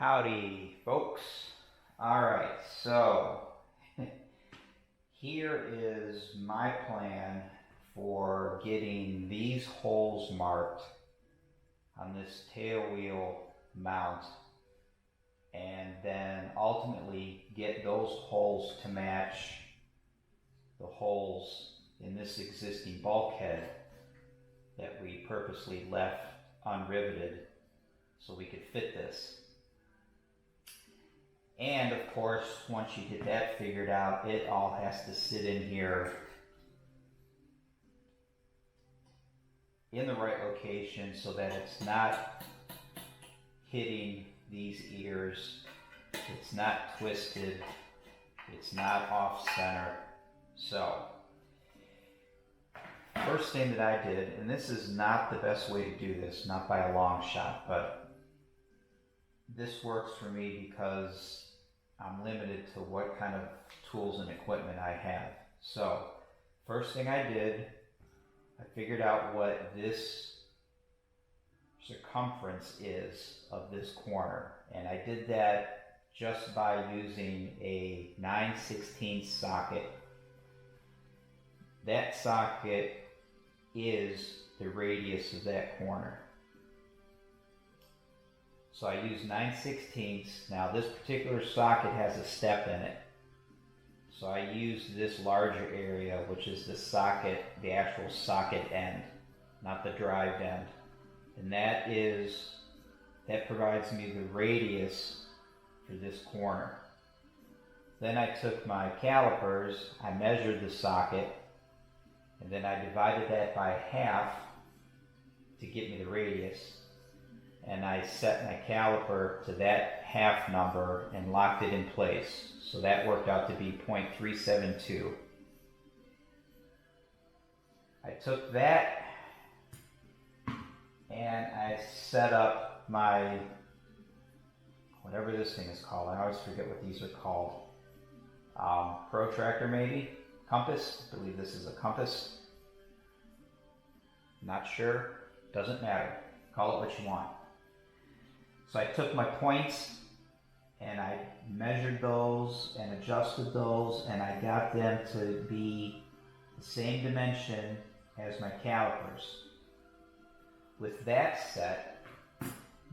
Howdy, folks. Alright, so here is my plan for getting these holes marked on this tail wheel mount, and then ultimately get those holes to match the holes in this existing bulkhead that we purposely left unriveted so we could fit this. And of course, once you get that figured out, it all has to sit in here in the right location so that it's not hitting these ears, it's not twisted, it's not off center. So, first thing that I did, and this is not the best way to do this, not by a long shot, but this works for me because I'm limited to what kind of tools and equipment I have. So, first thing I did, I figured out what this circumference is of this corner. And I did that just by using a 9/16 socket. That socket is the radius of that corner. So I use 9/16. Now this particular socket has a step in it. So I use this larger area, which is the socket, the actual socket end, not the drive end. And that provides me the radius for this corner. Then I took my calipers, I measured the socket, and then I divided that by half to get me the radius. And I set my caliper to that half number and locked it in place. So that worked out to be 0.372. I took that and I set up my, whatever this thing is called, I always forget what these are called. Protractor maybe? Compass? I believe this is a compass. Not sure, doesn't matter. Call it what you want. So I took my points and I measured those and adjusted those, and I got them to be the same dimension as my calipers. With that set,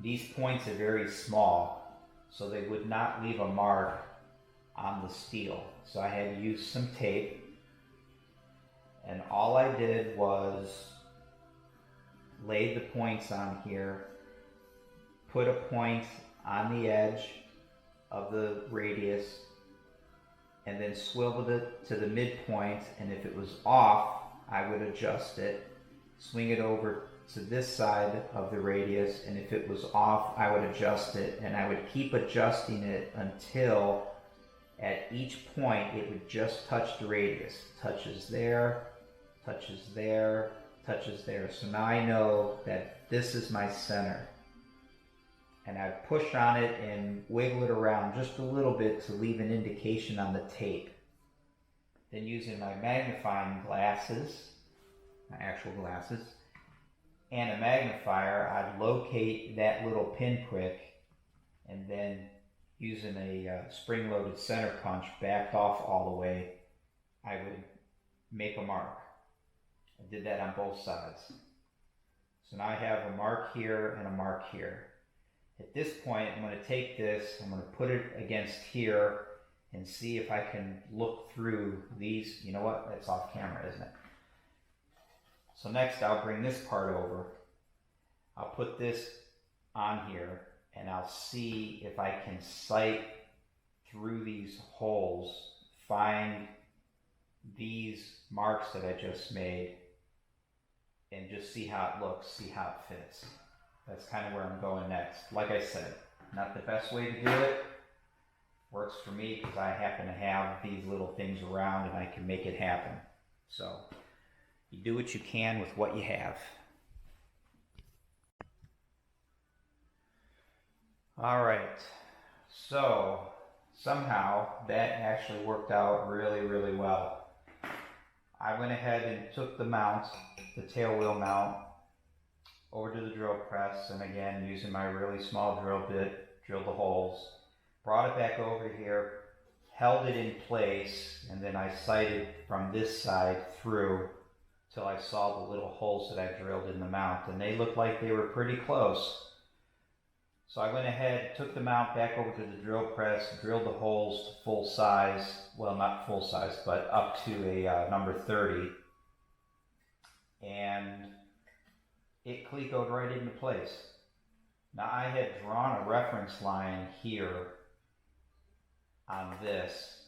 these points are very small, so they would not leave a mark on the steel. So I had to use some tape, and all I did was lay the points on here, put a point on the edge of the radius, and then swiveled it to the midpoint, and if it was off, I would adjust it, swing it over to this side of the radius, and if it was off, I would adjust it, and I would keep adjusting it until at each point it would just touch the radius. Touches there, touches there, touches there. So now I know that this is my center. And I push on it and wiggle it around just a little bit to leave an indication on the tape. Then using my magnifying glasses, my actual glasses, and a magnifier, I'd locate that little pinprick, and then using a spring-loaded center punch backed off all the way, I would make a mark. I did that on both sides. So now I have a mark here and a mark here. At this point, I'm going to take this, I'm going to put it against here and see if I can look through these. You know what? That's off camera, isn't it? So next, I'll bring this part over. I'll put this on here, and I'll see if I can sight through these holes, find these marks that I just made, and just see how it looks, see how it fits. That's kind of where I'm going next. Like I said, not the best way to do it. Works for me because I happen to have these little things around and I can make it happen. So, you do what you can with what you have. Alright, so somehow that actually worked out really, really well. I went ahead and took the mount, the tail wheel mount, over to the drill press, and again, using my really small drill bit, drilled the holes, brought it back over here, held it in place, and then I sighted from this side through till I saw the little holes that I drilled in the mount, and they looked like they were pretty close. So I went ahead, took the mount back over to the drill press, drilled the holes to full size, well, not full size, but up to a number 30, and it clecoed right into place. Now I had drawn a reference line here on this,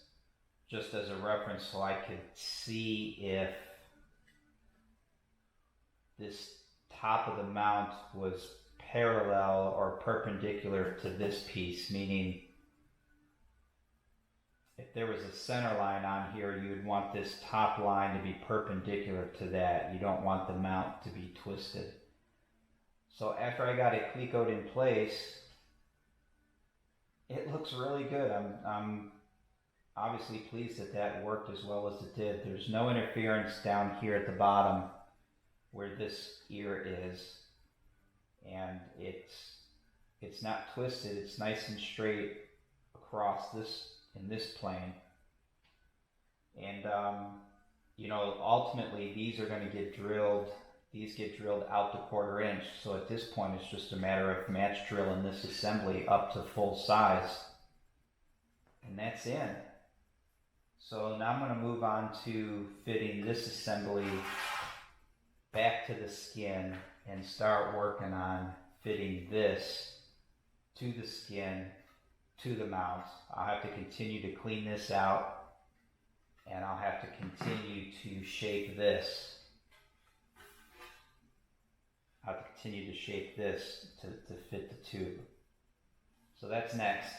just as a reference so I could see if this top of the mount was parallel or perpendicular to this piece, meaning if there was a center line on here, you would want this top line to be perpendicular to that. You don't want the mount to be twisted. So after I got it clecoed in place, it looks really good. I'm obviously pleased that that worked as well as it did. There's no interference down here at the bottom where this ear is, and it's not twisted. It's nice and straight across this in this plane. And you know, ultimately these are going to get drilled. These get drilled out to 1/4 inch. So at this point, it's just a matter of match drilling this assembly up to full size, and that's in. So now I'm going to move on to fitting this assembly back to the skin and start working on fitting this to the skin, to the mount. I'll have to continue to clean this out, and I'll have to continue to shape this. I'll have to continue to shape this to fit the tube. So that's next.